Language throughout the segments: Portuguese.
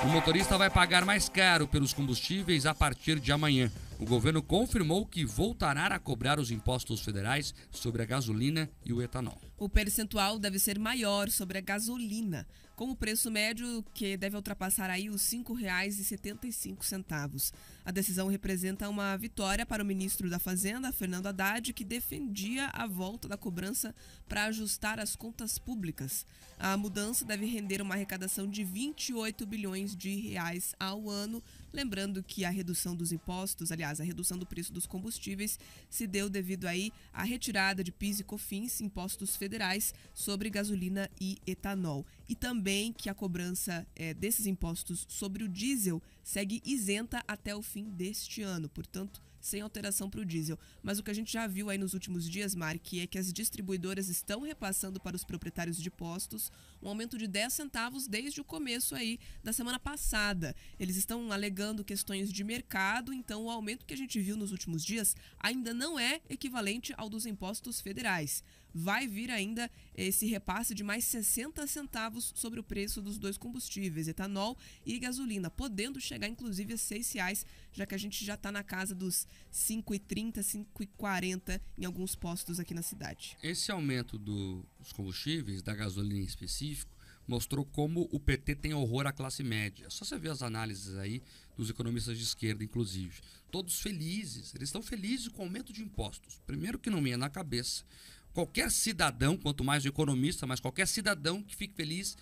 O motorista vai pagar mais caro pelos combustíveis a partir de amanhã. O governo confirmou que voltará a cobrar os impostos federais sobre a gasolina e o etanol. O percentual deve ser maior sobre a gasolina, com o preço médio que deve ultrapassar aí os R$ 5,75. A decisão representa uma vitória para o ministro da Fazenda, Fernando Haddad, que defendia a volta da cobrança para ajustar as contas públicas. A mudança deve render uma arrecadação de 28 bilhões de reais ao ano, lembrando que a redução dos impostos, aliás, a redução do preço dos combustíveis se deu devido aí à retirada de PIS e COFINS, impostos federais, sobre gasolina e etanol. E também que a cobrança desses impostos sobre o diesel segue isenta até o fim deste ano, portanto, sem alteração para o diesel. Mas o que a gente já viu aí nos últimos dias, Mari, é que as distribuidoras estão repassando para os proprietários de postos um aumento de 10 centavos desde o começo aí da semana passada. Eles estão alegando questões de mercado, então o aumento que a gente viu nos últimos dias ainda não é equivalente ao dos impostos federais. Vai vir ainda esse repasse de mais 60 centavos sobre o preço dos dois combustíveis, etanol e gasolina, podendo chegar inclusive a R$6, já que a gente já está na casa dos 5,30, 5,40 em alguns postos aqui na cidade. Esse aumento dos combustíveis, da gasolina em específico, mostrou como o PT tem horror à classe média. Só você ver as análises aí dos economistas de esquerda, inclusive. Todos felizes, eles estão felizes com o aumento de impostos. Primeiro que não me é na cabeça. Qualquer cidadão, quanto mais o economista, mas qualquer cidadão que fique feliz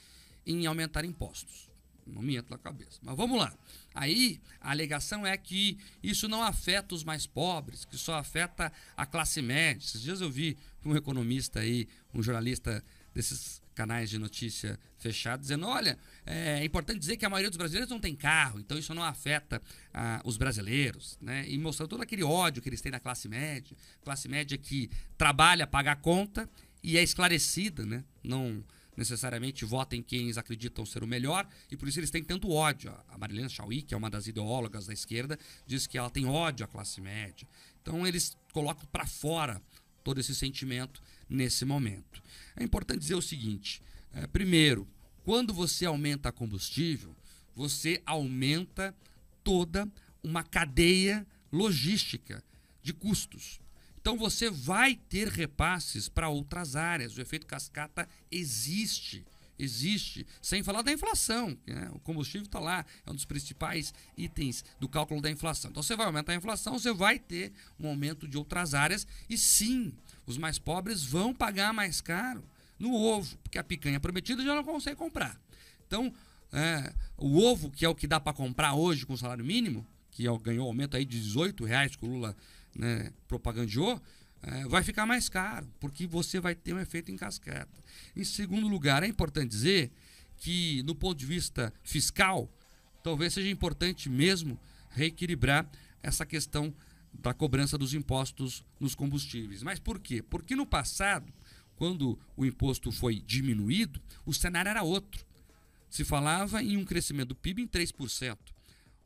em aumentar impostos. Não me entra na cabeça. Mas vamos lá. Aí a alegação é que isso não afeta os mais pobres, que só afeta a classe média. Esses dias eu vi um economista aí, um jornalista desses canais de notícia fechados, dizendo, olha, é importante dizer que a maioria dos brasileiros não tem carro, então isso não afeta os brasileiros, né? E mostrando todo aquele ódio que eles têm da classe média que trabalha, paga a conta e é esclarecida, né? Não necessariamente vota em quem eles acreditam ser o melhor, e por isso eles têm tanto ódio. A Marilena Chauí, que é uma das ideólogas da esquerda, diz que ela tem ódio à classe média. Então eles colocam para fora todo esse sentimento nesse momento. É importante dizer o seguinte, primeiro, quando você aumenta combustível, você aumenta toda uma cadeia logística de custos. Então você vai ter repasses para outras áreas. O efeito cascata existe, sem falar da inflação, né? O combustível está lá, é um dos principais itens do cálculo da inflação. Então você vai aumentar a inflação, você vai ter um aumento de outras áreas e sim, os mais pobres vão pagar mais caro no ovo, porque a picanha prometida já não consegue comprar. Então, o ovo, que é o que dá para comprar hoje com o salário mínimo, que ganhou aumento aí de R$18 que o Lula, né, propagandeou, vai ficar mais caro, porque você vai ter um efeito em cascata. Em segundo lugar, é importante dizer que, no ponto de vista fiscal, talvez seja importante mesmo reequilibrar essa questão da cobrança dos impostos nos combustíveis. Mas por quê? Porque no passado, quando o imposto foi diminuído, o cenário era outro. Se falava em um crescimento do PIB em 3%.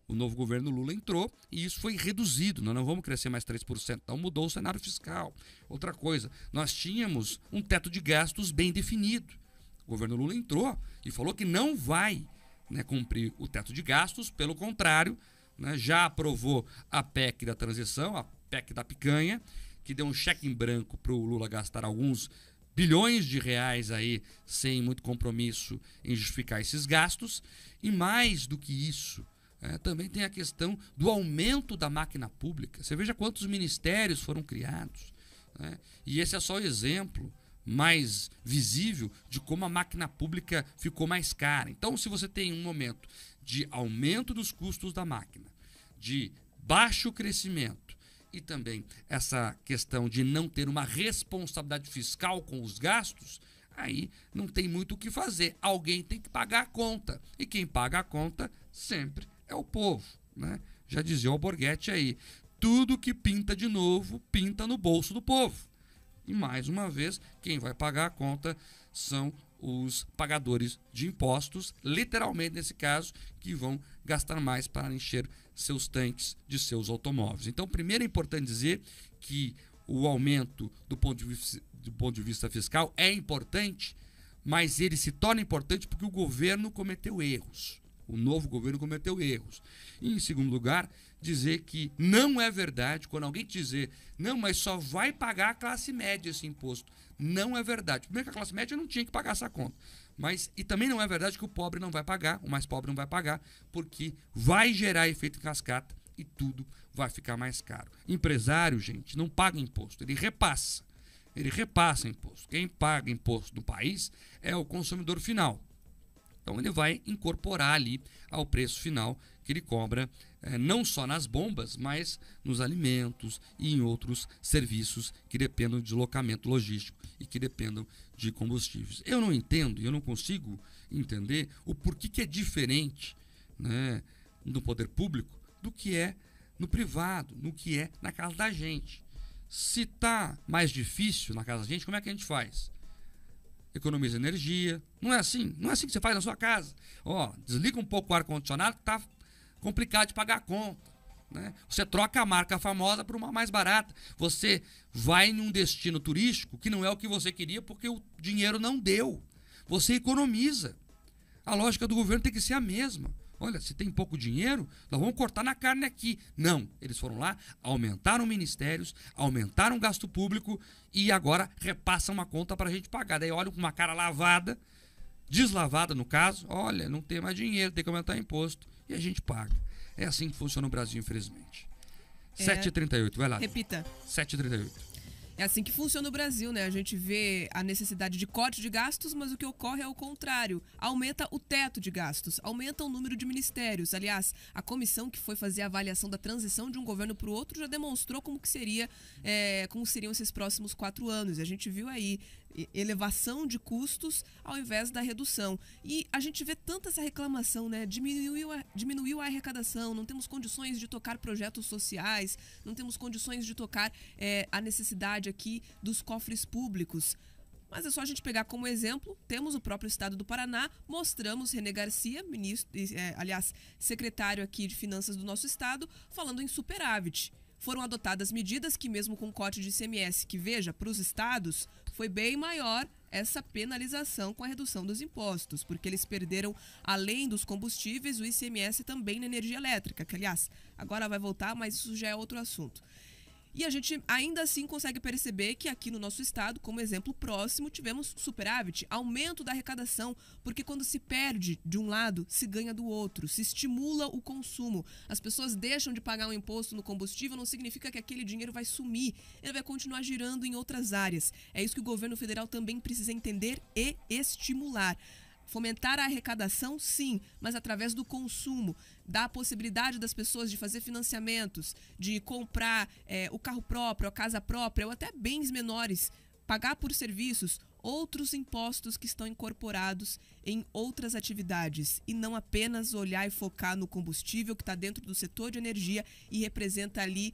O novo governo Lula entrou e isso foi reduzido. Nós não vamos crescer mais 3%. Então mudou o cenário fiscal. Outra coisa, nós tínhamos um teto de gastos bem definido. O governo Lula entrou e falou que não vai, né, cumprir o teto de gastos. Pelo contrário, né, já aprovou a PEC da transição, a PEC da picanha, que deu um cheque em branco para o Lula gastar alguns bilhões de reais aí, sem muito compromisso em justificar esses gastos. E mais do que isso, também tem a questão do aumento da máquina pública. Você veja quantos ministérios foram criados, né? E esse é só o exemplo mais visível de como a máquina pública ficou mais cara. Então, se você tem um momento de aumento dos custos da máquina, de baixo crescimento e também essa questão de não ter uma responsabilidade fiscal com os gastos, aí não tem muito o que fazer. Alguém tem que pagar a conta. E quem paga a conta sempre é o povo, né? Já dizia o Alborguete aí, tudo que pinta de novo, pinta no bolso do povo. E mais uma vez, quem vai pagar a conta são os pagadores de impostos, literalmente nesse caso, que vão gastar mais para encher seus tanques de seus automóveis. Então, primeiro é importante dizer que o aumento do ponto de vista fiscal é importante, mas ele se torna importante porque o governo cometeu erros. o novo governo cometeu erros. E, em segundo lugar, dizer que não é verdade, quando alguém dizer, não, mas só vai pagar a classe média esse imposto. Não é verdade. Primeiro que a classe média não tinha que pagar essa conta. E também não é verdade que o pobre não vai pagar, o mais pobre não vai pagar, porque vai gerar efeito em cascata e tudo vai ficar mais caro. Empresário, gente, não paga imposto, ele repassa. Ele repassa imposto. Quem paga imposto no país é o consumidor final. Então ele vai incorporar ali ao preço final que ele cobra, não só nas bombas, mas nos alimentos e em outros serviços que dependam de deslocamento logístico e que dependam de combustíveis. Eu não entendo e eu não consigo entender o porquê que é diferente, né, no poder público do que é no privado, no que é na casa da gente. Se está mais difícil na casa da gente, como é que a gente faz? Economiza energia. Não é assim? Não é assim que você faz na sua casa. Desliga um pouco o ar-condicionado que está complicado de pagar a conta. Né? Você troca a marca famosa por uma mais barata. Você vai num destino turístico que não é o que você queria porque o dinheiro não deu. Você economiza. A lógica do governo tem que ser a mesma. Olha, se tem pouco dinheiro, nós vamos cortar na carne aqui. Não, eles foram lá, aumentaram ministérios, aumentaram o gasto público e agora repassam uma conta para a gente pagar. Daí olham com uma cara lavada, deslavada no caso, olha, não tem mais dinheiro, tem que aumentar imposto e a gente paga. É assim que funciona o Brasil, infelizmente. 7h38, vai lá. Repita. 7h38. É assim que funciona o Brasil, né? A gente vê a necessidade de corte de gastos, mas o que ocorre é o contrário. Aumenta o teto de gastos, aumenta o número de ministérios. Aliás, a comissão que foi fazer a avaliação da transição de um governo para o outro já demonstrou como seriam esses próximos 4 anos. A gente viu aí elevação de custos ao invés da redução. E a gente vê tanta essa reclamação, né? Diminuiu a arrecadação, não temos condições de tocar projetos sociais, não temos condições de tocar a necessidade aqui dos cofres públicos. Mas é só a gente pegar como exemplo, temos o próprio estado do Paraná, mostramos René Garcia, secretário aqui de Finanças do nosso estado, falando em superávit. Foram adotadas medidas que, mesmo com corte de ICMS, que veja, para os estados, foi bem maior essa penalização com a redução dos impostos, porque eles perderam, além dos combustíveis, o ICMS também na energia elétrica, que, aliás, agora vai voltar, mas isso já é outro assunto. E a gente ainda assim consegue perceber que aqui no nosso estado, como exemplo próximo, tivemos superávit, aumento da arrecadação, porque quando se perde de um lado, se ganha do outro, se estimula o consumo. As pessoas deixam de pagar um imposto no combustível, não significa que aquele dinheiro vai sumir, ele vai continuar girando em outras áreas. É isso que o governo federal também precisa entender e estimular. Fomentar a arrecadação, sim, mas através do consumo, dar a possibilidade das pessoas de fazer financiamentos, de comprar o carro próprio, a casa própria, ou até bens menores, pagar por serviços, outros impostos que estão incorporados em outras atividades e não apenas olhar e focar no combustível que está dentro do setor de energia e representa ali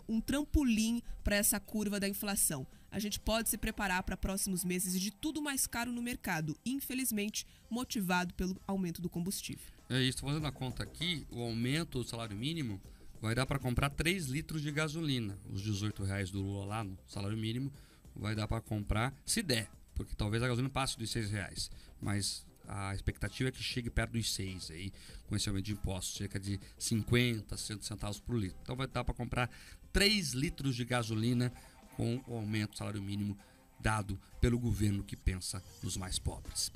um trampolim para essa curva da inflação. A gente pode se preparar para próximos meses de tudo mais caro no mercado, infelizmente motivado pelo aumento do combustível. É isso, fazendo a conta aqui, o aumento do salário mínimo vai dar para comprar 3 litros de gasolina. Os R$18 do Lula lá no salário mínimo vai dar para comprar, se der, porque talvez a gasolina passe dos R$6, mas a expectativa é que chegue perto dos 6 aí, com esse aumento de impostos, cerca de 50, 60 centavos por litro. Então vai dar para comprar 3 litros de gasolina com o aumento do salário mínimo dado pelo governo que pensa nos mais pobres.